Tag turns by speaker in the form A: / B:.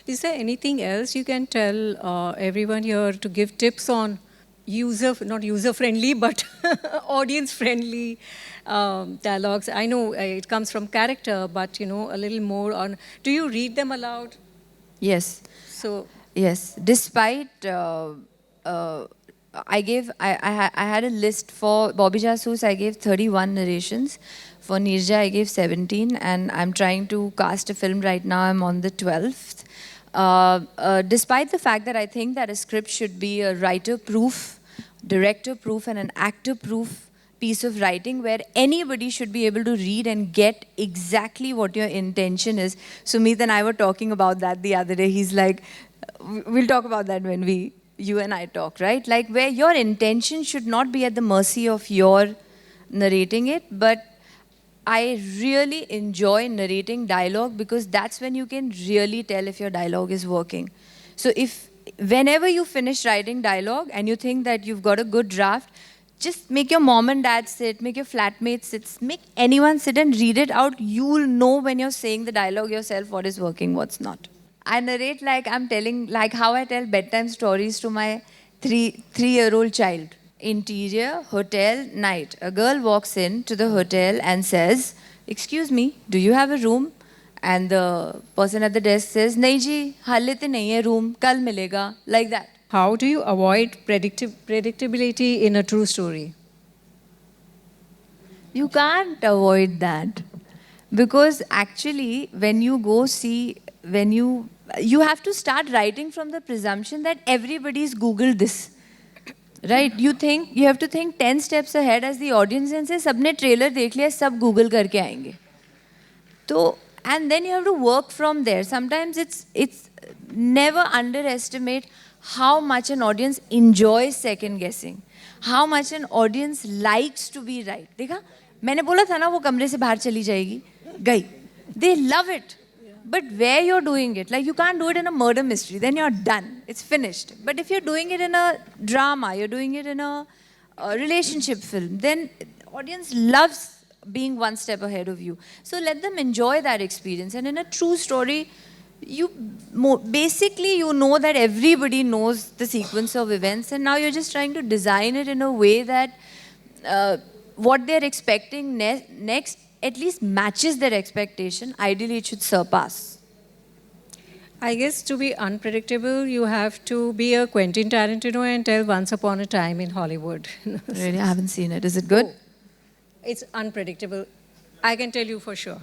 A: Is there anything else you can tell everyone here to give tips on not user-friendly, but audience-friendly dialogues? I know it comes from character, but a little more on. Do you read them aloud?
B: Yes.
A: So
B: Yes. Despite, I had a list for Bobby Jasus, I gave 31 narrations. For Neerja, I gave 17. And I'm trying to cast a film right now. I'm on the 12th. Despite the fact that I think that a script should be a writer-proof, director-proof, and an actor-proof piece of writing where anybody should be able to read and get exactly what your intention is. Sumit and I were talking about that the other day. He's like, we'll talk about that when you and I talk, right? Like where your intention should not be at the mercy of your narrating it, but I really enjoy narrating dialogue because that's when you can really tell if your dialogue is working. So whenever you finish writing dialogue and you think that you've got a good draft, just make your mom and dad sit, make your flatmates sit, make anyone sit and read it out. You'll know when you're saying the dialogue yourself what is working, what's not. I narrate like I'm telling, like how I tell bedtime stories to my three-year-old child. Interior, hotel, night. A girl walks in to the hotel and says, "Excuse me, do you have a room?" And the person at the desk says, "Nahi ji, halle te nahi hai room, kal milega." Like that.
A: how do you avoid predictability in a true story?
B: You can't avoid that. Because actually, when you go see, you have to start writing from the presumption that everybody's Googled this. Right? You have to think 10 steps ahead as the audience and say, सबने trailer देख लिया, सब Google करके आएंगे. So, and then you have to work from there. Sometimes it's never underestimate how much an audience enjoys second guessing. How much an audience likes to be right. देखा? मैंने बोला था ना वो कमरे से बाहर चली जाएगी. गई. They love it. But where you're doing it, like you can't do it in a murder mystery, then you're done. It's finished. But if you're doing it in a drama, you're doing it in a relationship film, then audience loves being one step ahead of you. So let them enjoy that experience. And in a true story, basically you know that everybody knows the sequence of events, and now you're just trying to design it in a way that what they're expecting next at least matches their expectation. Ideally, it should surpass.
A: I guess to be unpredictable, you have to be a Quentin Tarantino and tell Once Upon a Time in Hollywood.
B: Really, I haven't seen it. Is it good?
A: It's unpredictable. I can tell you for sure.